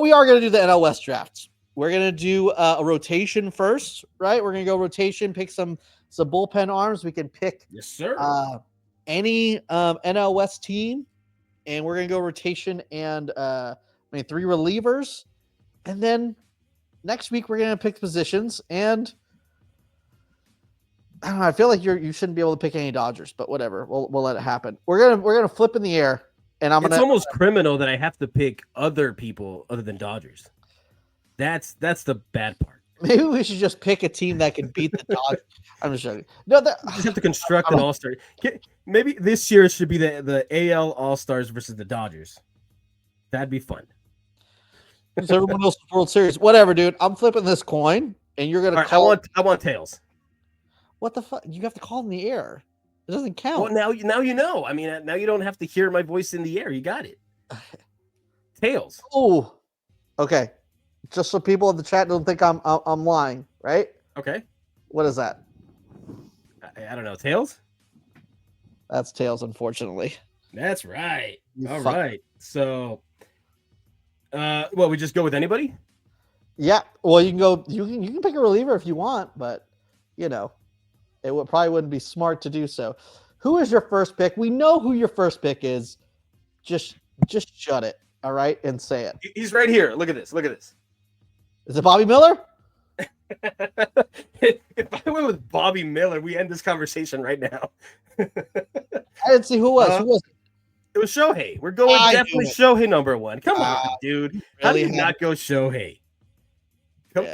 we are going to do the NL West drafts. We're going to do a rotation first, right? We're going to go rotation, pick some bullpen arms. We can pick Yes, sir. any NL West team, and we're going to go rotation and three relievers. And then next week, we're going to pick positions. And I don't know, I feel like you shouldn't be able to pick any Dodgers, but whatever. We'll let it happen. We're gonna flip in the air, and It's almost criminal that I have to pick other people other than Dodgers. That's the bad part. Maybe we should just pick a team that can beat the Dodgers. I'm just joking. No, You just have to construct an all-star. Maybe this year should be the AL All-Stars versus the Dodgers. That'd be fun. so everyone else World Series. Whatever, dude. I'm flipping this coin, and you're gonna All right, call. I want tails. What the fuck? You have to call in the air. It doesn't count. Well, now you know. I mean, now you don't have to hear my voice in the air. You got it. Tails. Oh, okay. Just so people in the chat don't think I'm lying, right? Okay. What is that? I don't know. Tails. That's tails, unfortunately. That's right. All right. So, well, we just go with anybody. Yeah. Well, you can go. You can pick a reliever if you want, but it probably wouldn't be smart to do so. Who is your first pick? We know who your first pick is. Just shut it, all right, and say it. He's right here. Look at this. Look at this. Is it Bobby Miller? If I went with Bobby Miller, we end this conversation right now. I didn't see who was. Who was it? It was Shohei. We're going definitely Shohei number one. Come on, dude. How do you not go Shohei?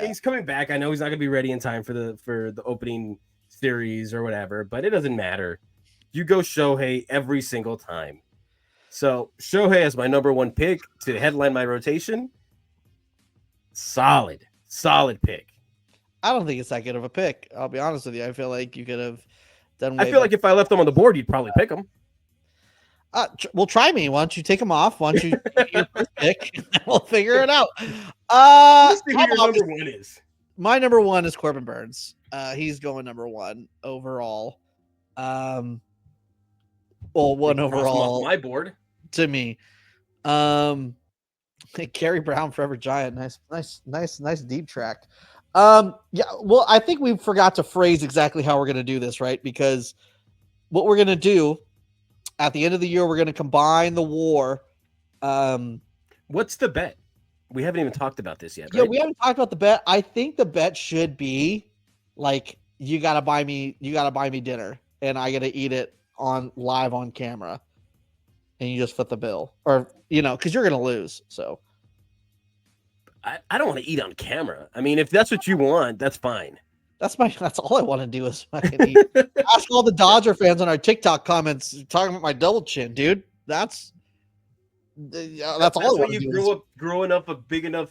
He's coming back. I know he's not going to be ready in time for the opening series or whatever, but it doesn't matter. You go Shohei every single time. So Shohei as my number one pick to headline my rotation. Solid pick. I don't think it's that good of a pick. I'll be honest with you. I feel like you could have done. I feel like if I left him on the board, you'd probably pick him. Well, try me. Why don't you take him off? Why don't you take your first pick? And we'll figure it out. Let's see who your number one is. My number one is Corbin Burns. He's going number one overall. Well, one overall. Off my board to me. Gary Brown, Forever Giant. Nice deep track. Yeah. Well, I think we forgot to phrase exactly how we're going to do this, right? Because what we're going to do at the end of the year, we're going to combine the WAR. What's the bet? We haven't even talked about this yet. Yeah, right? We haven't talked about the bet. I think the bet should be like you gotta buy me dinner, and I gotta eat it live on camera, and you just foot the bill, or because you're gonna lose. So I don't want to eat on camera. I mean, if that's what you want, that's fine. That's all I want to do is fucking eat. Ask all the Dodger fans on our TikTok comments talking about my double chin, dude. That's all. When you grew up growing up a big enough,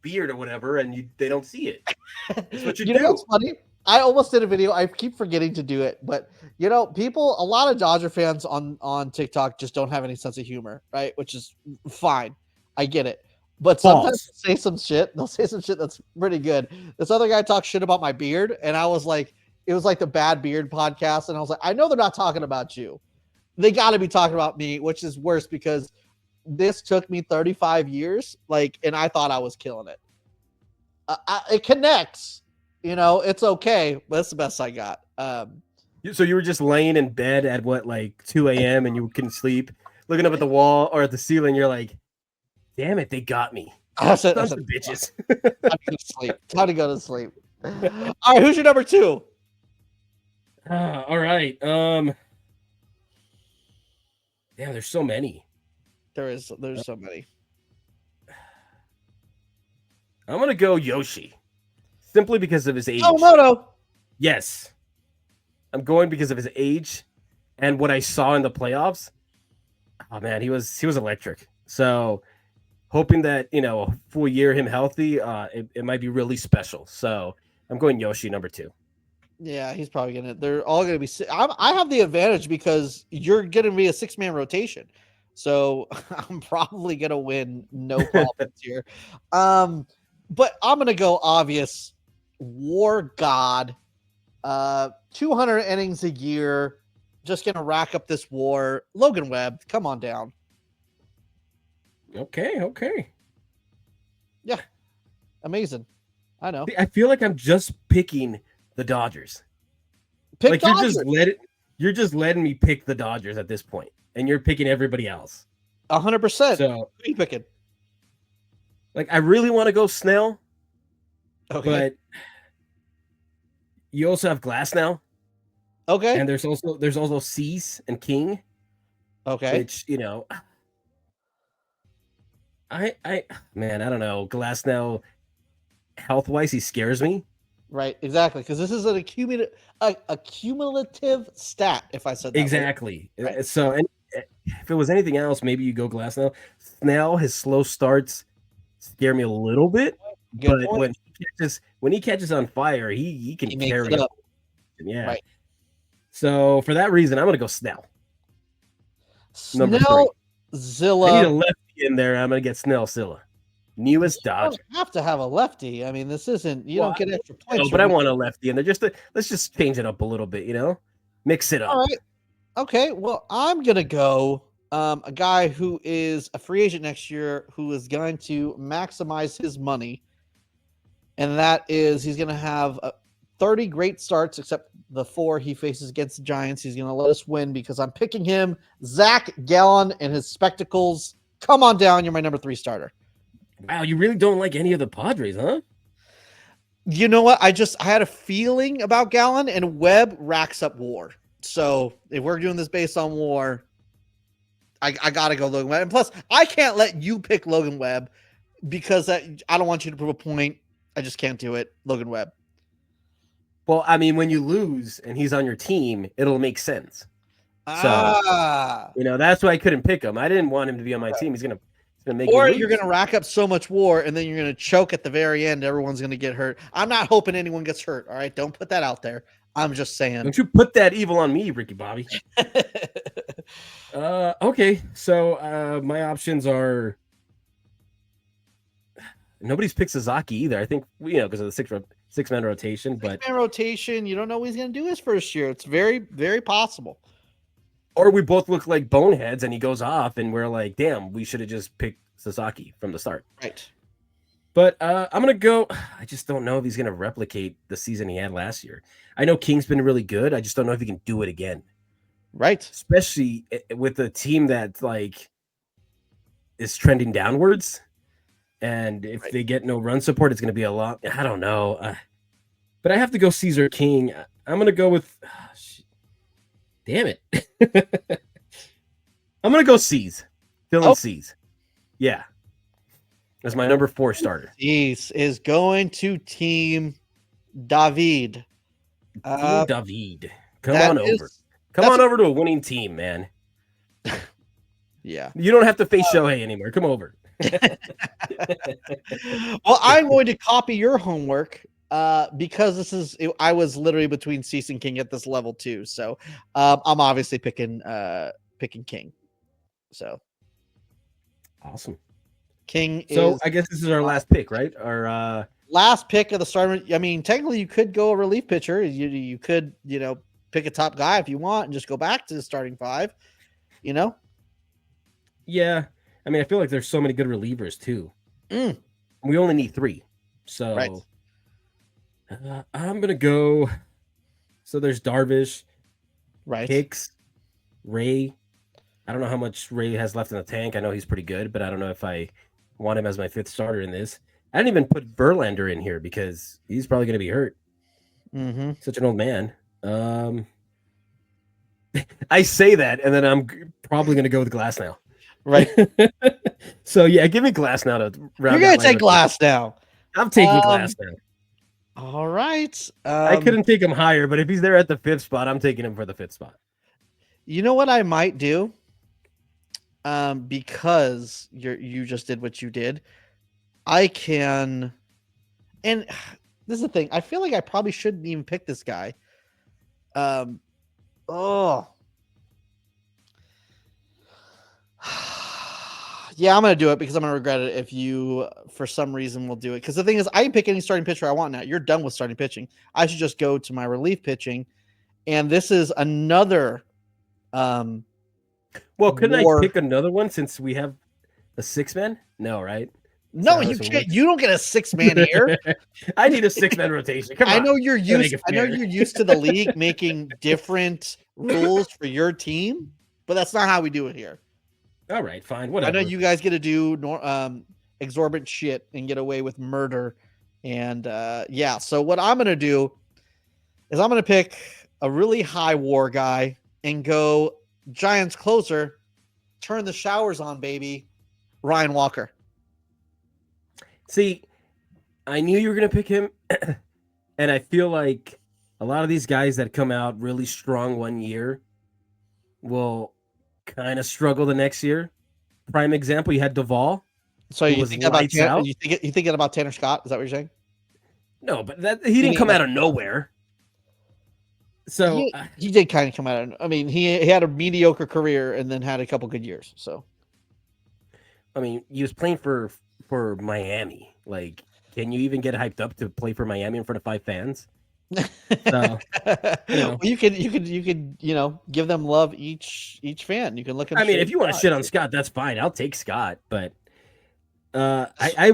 beard or whatever, and they don't see it. That's what you do. What's funny? I almost did a video. I keep forgetting to do it, but a lot of Dodger fans on TikTok just don't have any sense of humor, right? Which is fine. I get it. But sometimes they'll say some shit that's pretty good. This other guy talks shit about my beard, and I was like, it was like the Bad Beard podcast, and I was like, I know they're not talking about you. They got to be talking about me, which is worse because this took me 35 years, and I thought I was killing it. It connects, it's okay, but it's the best I got. So you were just laying in bed at 2 a.m. and you couldn't sleep, looking up at the wall or at the ceiling. You're like, damn it, they got me. I said bitches. Time to go to sleep. All right, who's your number two? All right. Damn, there's so many. There's so many. I'm gonna go Yoshi, simply because of his age. Oh no. Yes, I'm going because of his age and what I saw in the playoffs. Oh man, he was electric. So hoping that a full year him healthy, it might be really special. So I'm going Yoshi number two. Yeah, he's probably gonna. They're all gonna be. I have the advantage because you're gonna be a 6-man rotation, so I'm probably gonna win. No problems here. But I'm gonna go obvious. War God, 200 innings a year, just gonna rack up this WAR. Logan Webb, come on down. Okay. Yeah, amazing. I know. I feel like I'm just picking the Dodgers. Pick like Dodgers. you're just letting me pick the Dodgers at this point, and you're picking everybody else. 100%. So who are you picking? Like, I really want to go Snell, Okay. but you also have Glass now. Okay. And there's also Cease and King. Okay. Which, you know, I don't know. Glass now, health wise, he scares me. Right, exactly, because this is an cumulative stat. If I said that exactly, right. So if it was anything else, maybe you go Glass now. Snell, his slow starts scare me a little bit, Good but point. when he catches on fire, he can carry it up. Yeah. Right. So for that reason, I'm gonna go Snell. Snell Zilla. I need a lefty in there. I'm gonna get Snell Zilla. Newest Dodger. You don't have to have a lefty. I mean, this isn't. You don't get extra points. No, but I want a lefty in there. Let's just change it up a little bit. You know, mix it up. All right. Okay. Well, I'm gonna go a guy who is a free agent next year who is going to maximize his money, and that is he's going to have 30 great starts, except the 4 he faces against the Giants. He's going to let us win because I'm picking him. Zach Gallen and his spectacles. Come on down. You're my number 3 starter. Wow, you really don't like any of the Padres, huh? You know what? I had a feeling about Gallen, and Webb racks up WAR. So if we're doing this based on WAR, I got to go Logan Webb. And plus, I can't let you pick Logan Webb because I don't want you to prove a point. I just can't do it. Logan Webb. Well, I mean, when you lose and he's on your team, it'll make sense. So, you know, that's why I couldn't pick him. I didn't want him to be on my team. He's gonna make. Or you're gonna rack up so much WAR, and then you're gonna choke at the very end. Everyone's gonna get hurt. I'm not hoping anyone gets hurt. All right, don't put that out there. I'm just saying. Don't you put that evil on me, Ricky Bobby. Okay, so my options are. Nobody's picked Sasaki either. I think because of the six-man rotation. But six-man rotation, you don't know what he's gonna do his first year. It's very, very possible. Or we both look like boneheads, and he goes off, and we're like, "Damn, we should have just picked Sasaki from the start." Right. But I'm gonna go. I just don't know if he's gonna replicate the season he had last year. I know King's been really good. I just don't know if he can do it again. Right. Especially with a team that is trending downwards, and if they get no run support, it's gonna be a lot. I don't know. But I have to go Caesar King. I'm gonna go with. Damn it. I'm going to go C's. Dylan C's. Yeah. That's my number 4 starter. C's is going to Team David. David. Come on over. Come on over to a winning team, man. Yeah. You don't have to face Shohei anymore. Come over. Well, I'm going to copy your homework. Because I was literally between Cease and King at this level too, so I'm obviously picking King. So awesome, King. So I guess this is our last pick, right? Our last pick of the starter. I mean, technically, you could go a relief pitcher. You could pick a top guy if you want and just go back to the starting 5. Yeah, I mean, I feel like there's so many good relievers too. We only need 3, so. Right. I'm gonna go. So there's Darvish, right? Hicks, Ray. I don't know how much Ray has left in the tank. I know he's pretty good, but I don't know if I want him as my 5th starter in this. I didn't even put Verlander in here because he's probably gonna be hurt. Mm-hmm. Such an old man. I say that, and then I'm probably gonna go with Glass now. Right. So yeah, give me Glass now to round. You're gonna take Glass now. I'm taking Glass now. All right. I couldn't take him higher, but if he's there at the 5th spot, I'm taking him for the 5th spot. You know what I might do? Because you just did what you did. I can, and this is the thing. I feel like I probably shouldn't even pick this guy. Yeah, I'm going to do it because I'm going to regret it if you, for some reason, will do it. Because the thing is, I can pick any starting pitcher I want now. You're done with starting pitching. I should just go to my relief pitching. And this is another. Well, couldn't I pick another one since we have a 6-man? No, right? No, you can't. You don't get a 6-man here. I need a 6-man rotation. Come on. I know you're used to the league making different rules for your team, but that's not how we do it here. All right, fine, whatever. I know you guys get to do exorbitant shit and get away with murder, and yeah. So what I'm gonna do is I'm gonna pick a really high WAR guy and go Giants closer. Turn the showers on, baby. Ryan Walker. See, I knew you were going to pick him, and I feel like a lot of these guys that come out really strong one year will kind of struggle the next year. Prime example, you had Duvall. So you think about you thinking about Tanner Scott? Is that what you're saying? No, but he didn't come out of nowhere. So he did kind of come out of. I mean, he had a mediocre career and then had a couple good years. So, I mean, he was playing for Miami. Like, can you even get hyped up to play for Miami in front of 5 fans? So, you could give them love each fan. You can look at. I mean, if you want to shit on Scott, that's fine. I'll take Scott, but I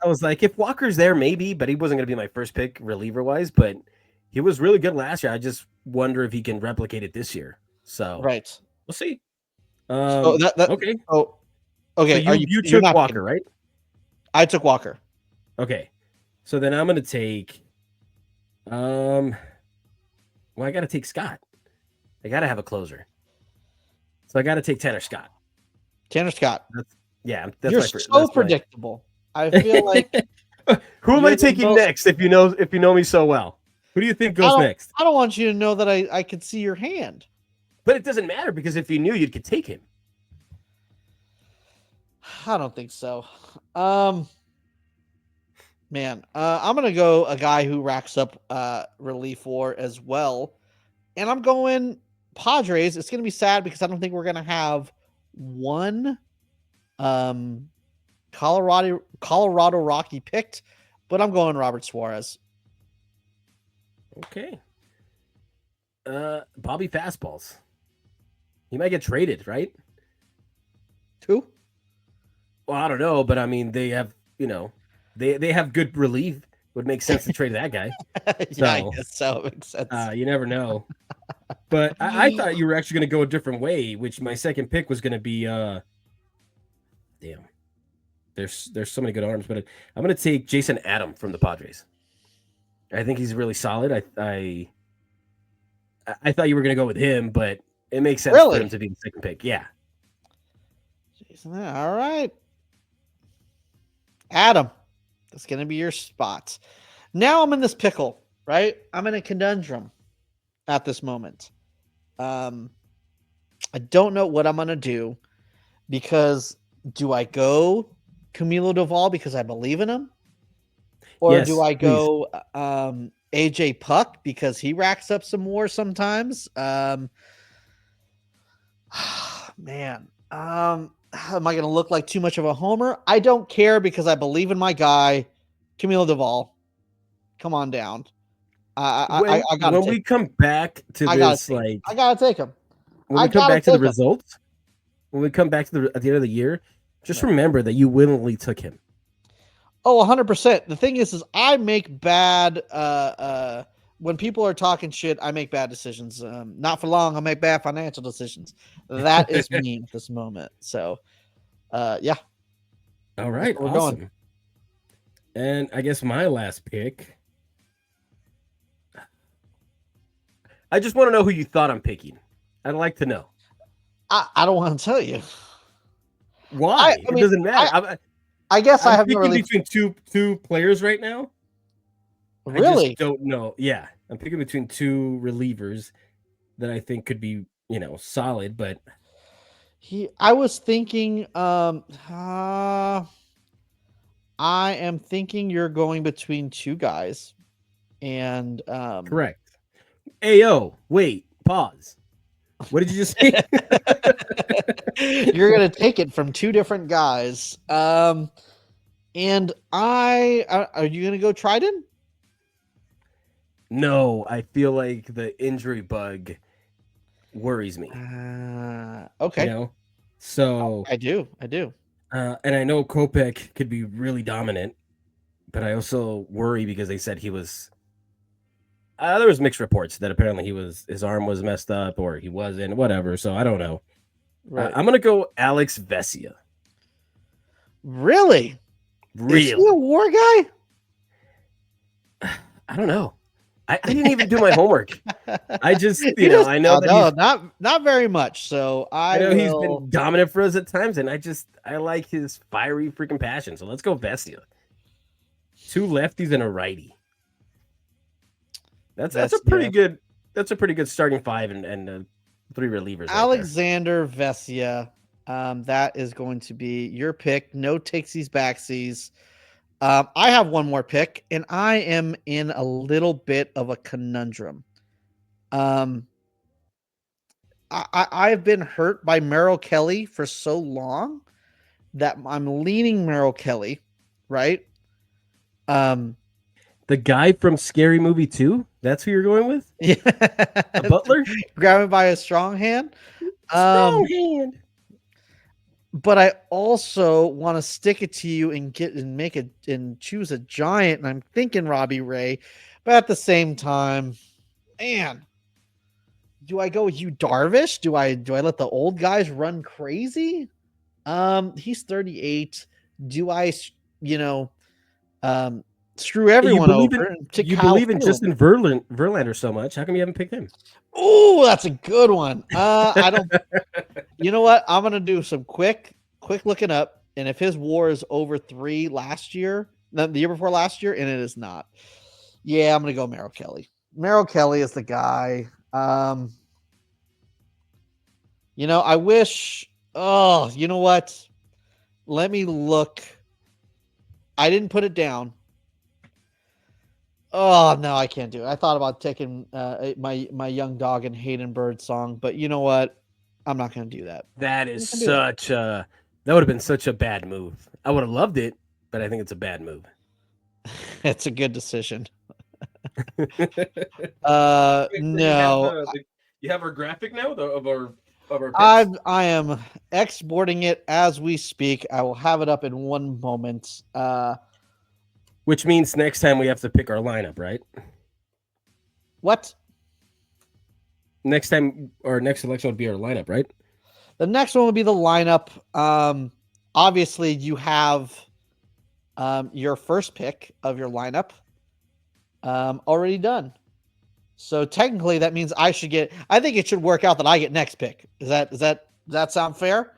was like, if Walker's there, maybe, but he wasn't going to be my first pick reliever wise. But he was really good last year. I just wonder if he can replicate it this year. So right, we'll see. Okay. Oh, okay. So you took Walker, right? I took Walker. Okay, so then I'm going to take. Well, I got to take Scott. I got to have a closer. So I got to take Tanner Scott. Tanner Scott. That's you're so predictable. I feel like. Who am I taking next? If you know me so well, who do you think goes next? I don't want you to know that I could see your hand. But it doesn't matter because if you knew, you could take him. I don't think so. Man, I'm gonna go a guy who racks up relief WAR as well, and I'm going Padres. It's gonna be sad because I don't think we're gonna have one Colorado Rocky picked, but I'm going Robert Suarez. Okay. Bobby Fastballs. He might get traded, right? Who? Well, I don't know, but I mean, they have, they have good relief. Would make sense to trade that guy. Yeah, I guess so. It makes sense. You never know. But I thought you were actually going to go a different way, which my second pick was going to be. Damn. There's so many good arms, but I'm going to take Jason Adam from the Padres. I think he's really solid. I thought you were going to go with him, but it makes sense for him to be the second pick. Yeah. Jason, all right. Adam, that's going to be your spot. Now I'm in this pickle, right? I'm in a conundrum at this moment. I don't know what I'm going to do because do I go Camilo Duvall because I believe in him? Or do I go AJ Puck because he racks up some WAR sometimes? Man, am I going to look like too much of a homer? I don't care because I believe in my guy, Camilo Duvall. Come on down. When we come back to this, I gotta take him. When we come back to the results, when we come back to at the end of the year, just remember that you willingly took him. Oh, 100%. The thing is I make bad. When people are talking shit, I make bad decisions. Not for long, I make bad financial decisions. That is me at this moment. So, yeah. All right, awesome. Going. And I guess my last pick. I just want to know who you thought I'm picking. I'd like to know. I don't want to tell you. Why? It doesn't matter. I guess I'm I have picking between two players right now. Really? I just don't know. Yeah, I'm picking between two relievers that I think could be, solid. But I was thinking. I am thinking you're going between two guys, and correct. Ayo, wait, pause. What did you just say? You're gonna take it from two different guys. And are you gonna go Trident? No, I feel like the injury bug worries me. Okay. So I do. And I know Kopech could be really dominant, but I also worry because they said he was. There was mixed reports that apparently his arm was messed up or he wasn't, whatever. So I don't know. Right. I'm gonna go Alex Vesia. Really? Really? Is he a war guy? I don't know. I didn't even do my homework. I just, I know that not very much. So I know he's been dominant for us at times, and I like his fiery freaking passion. So let's go Vesia. 2 lefties and a righty. That's a pretty good. That's a pretty good starting 5 and 3 relievers. Alexander Vesia. That is going to be your pick. No takesies backsies. I have one more pick, and I am in a little bit of a conundrum. I've been hurt by Merrill Kelly for so long that I'm leaning Merrill Kelly, right? The guy from Scary Movie 2? That's who you're going with? Yeah. The butler? Grab him by a strong hand. Strong hand. But I also want to stick it to you and choose a giant. And I'm thinking Robbie Ray, but at the same time, man, do I go with Yu Darvish? Do I let the old guys run crazy? He's 38. Do I, screw everyone over? You believe in Justin Verlander so much. How come you haven't picked him? Oh, that's a good one. I don't. You know what? I'm gonna do some quick looking up, and if his WAR is over 3 last year, the year before last year, and it is not, yeah, I'm gonna go Merrill Kelly. Merrill Kelly is the guy. I wish. Oh, you know what? Let me look. I didn't put it down. Oh no, I can't do it. I thought about taking my Young Dog and Hayden Bird song, but you know what? I'm not going to do that. That would have been such a bad move. I would have loved it, but I think it's a bad move. It's a good decision. No. You have our graphic now of our I am exporting it as we speak. I will have it up in one moment. Which means next time we have to pick our lineup, right? What? Next time, or next election would be our lineup, right? The next one would be the lineup. Obviously, you have your first pick of your lineup already done. So technically, that means I think it should work out that I get next pick. Does that sound fair?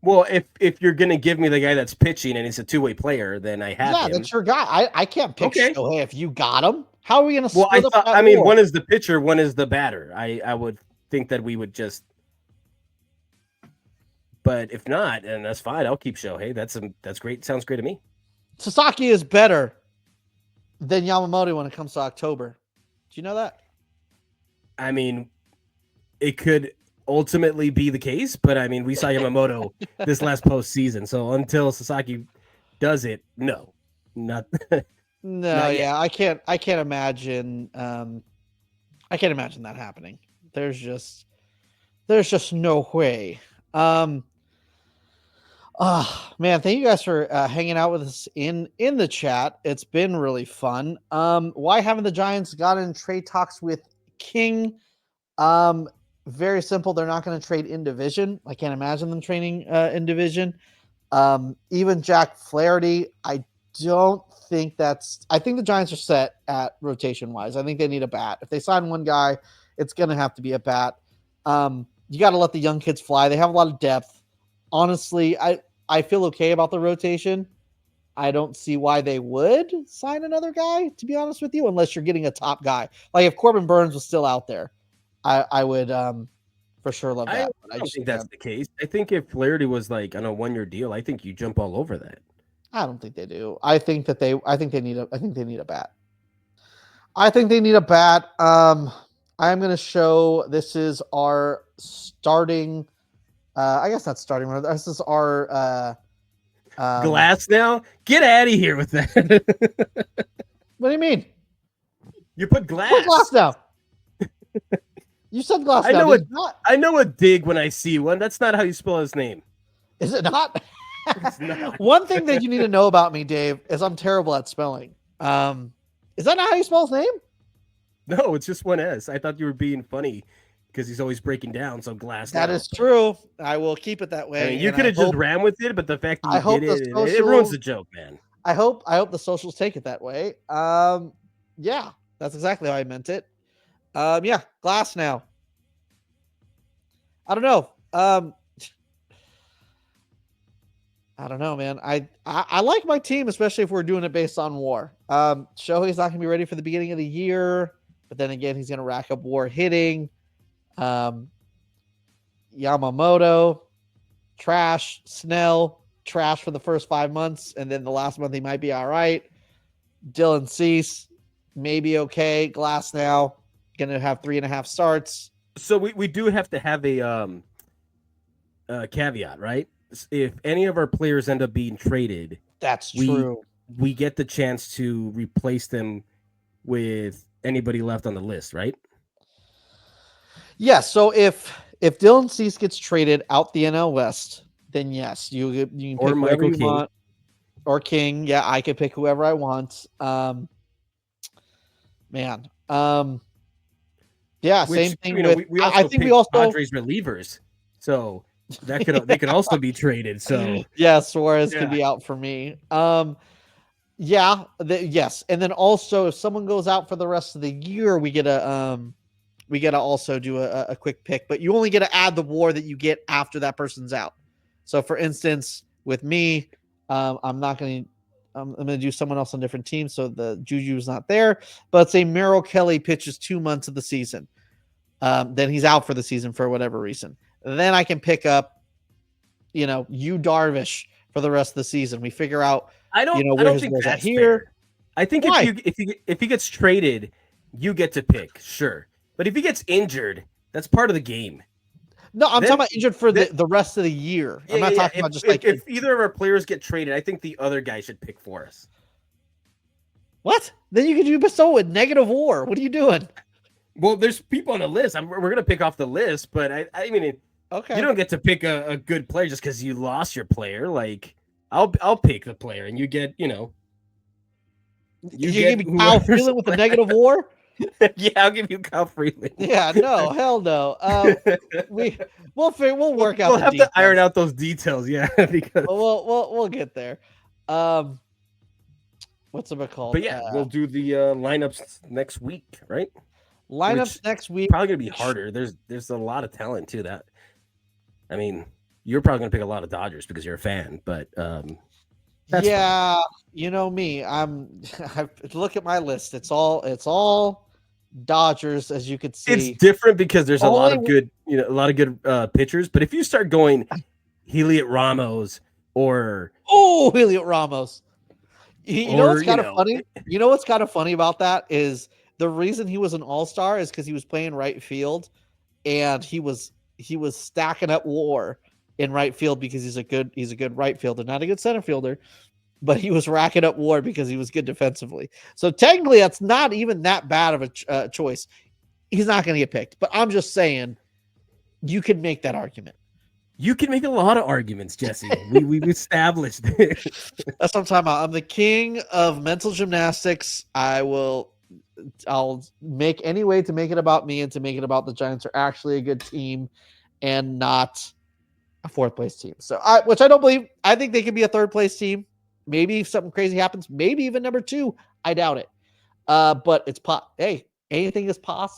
Well, if you're gonna give me the guy that's pitching and he's a 2-way player, then I have him. Yeah, that's your guy. I can't pick Shohei if you got him. How are we gonna split up that one is the pitcher, one is the batter. I would think that we would just, but if not, and that's fine. I'll keep Shohei. That's great. Sounds great to me. Sasaki is better than Yamamoto when it comes to October. Do you know that? I mean, it could ultimately be the case, but I mean, we saw Yamamoto this last postseason, so until Sasaki does it, no, not yeah, I can't imagine. I can't imagine that happening. There's just no way. Man, thank you guys for hanging out with us in the chat. It's been really fun. Why haven't the Giants gotten in trade talks with King? Very simple. They're not going to trade in division. I can't imagine them trading in division. Even Jack Flaherty, I think the Giants are set at rotation wise. I think they need a bat. If they sign one guy, it's going to have to be a bat. You got to let the young kids fly. They have a lot of depth. Honestly, I feel okay about the rotation. I don't see why they would sign another guy, to be honest with you, unless you're getting a top guy. Like if Corbin Burns was still out there, I would for sure love that. I don't think that's the case. I think if Flaherty was like on a 1-year deal, I think you jump all over that. I don't think they do. I think they need a bat. I think they need a bat. I'm going to show, this is our starting, I guess not starting. This is our Glass now. Get out of here with that. What do you mean? You put Glass. Put Glass now. You said Glass. I know a dig when I see one. That's not how you spell his name. Is it not? It's not. One thing that you need to know about me, Dave, is I'm terrible at spelling. Is that not how you spell his name? No, it's just one S. I thought you were being funny because he's always breaking down. So Glass. That is true. I will keep it that way. I mean, you could have just ran with it, but the fact that you did it ruins the joke, man. I hope the socials take it that way. Yeah, that's exactly how I meant it. Yeah, Glass now. I don't know. I don't know, man. I like my team, especially if we're doing it based on WAR. Shohei's not gonna be ready for the beginning of the year, but then again, he's gonna rack up WAR hitting. Yamamoto, trash. Snell, trash for the first 5 months, and then the last month he might be all right. Dylan Cease, maybe okay. Glass now, gonna have 3.5 starts. So we do have to have a caveat, right? If any of our players end up being traded, that's true. We get the chance to replace them with anybody left on the list, right? Yeah. So if Dylan Cease gets traded out the NL West, then yes, you can pick or Michael you King. Want. Or King. Yeah, I could pick whoever I want. Man. Yeah, same thing. I think we also Padres relievers, so that they could also be traded. So yeah, Suarez could be out for me. Yes, and then also if someone goes out for the rest of the year, we get to also do a quick pick, but you only get to add the WAR that you get after that person's out. So for instance, with me, I'm going to do someone else on a different team, so the Juju's not there. But say Merrill Kelly pitches 2 months of the season, then he's out for the season for whatever reason. Then I can pick up, Yu Darvish for the rest of the season. We figure out, I don't think that's here. Fair. I think if he gets traded, you get to pick, sure. But if he gets injured, that's part of the game. No, I'm talking about injured for the rest of the year. I'm not talking about just if either of our players get traded, I think the other guy should pick for us. What? Then you could do so with negative WAR. What are you doing? Well, there's people on the list. We're going to pick off the list, but I mean, okay, you don't get to pick a good player just because you lost your player. Like, I'll pick the player, and you get, You give me Kyle Freeland with a negative WAR? Yeah, I'll give you Kyle Freeland. Yeah, no, hell no. We'll work out. We'll have to iron out those details. Yeah, because we'll get there. What's it called? But yeah, we'll do the lineups next week, right? Next week probably gonna be harder. There's a lot of talent to that. I mean, you're probably gonna pick a lot of Dodgers because you're a fan, but yeah, fun. You know me. I look at my list. It's all Dodgers, as you could see. It's different because there's a lot of good pitchers. But if you start going Heliot Ramos or Heliot Ramos, you know what's kind of funny? You know what's kind of funny about that is the reason he was an all-star is because he was playing right field, and he was stacking up WAR in right field because he's a good right fielder, not a good center fielder, but he was racking up WAR because he was good defensively. So technically, that's not even that bad of a choice. He's not going to get picked, but I'm just saying you could make that argument. You can make a lot of arguments, Jesse. We've established it. That's what I'm talking about. I'm the king of mental gymnastics. I'll make any way to make it about me and to make it about the Giants are actually a good team and not a 4th place team. So which I don't believe. I think they could be a 3rd place team. Maybe if something crazy happens, maybe even number 2. I doubt it. But it's hey, anything is possible.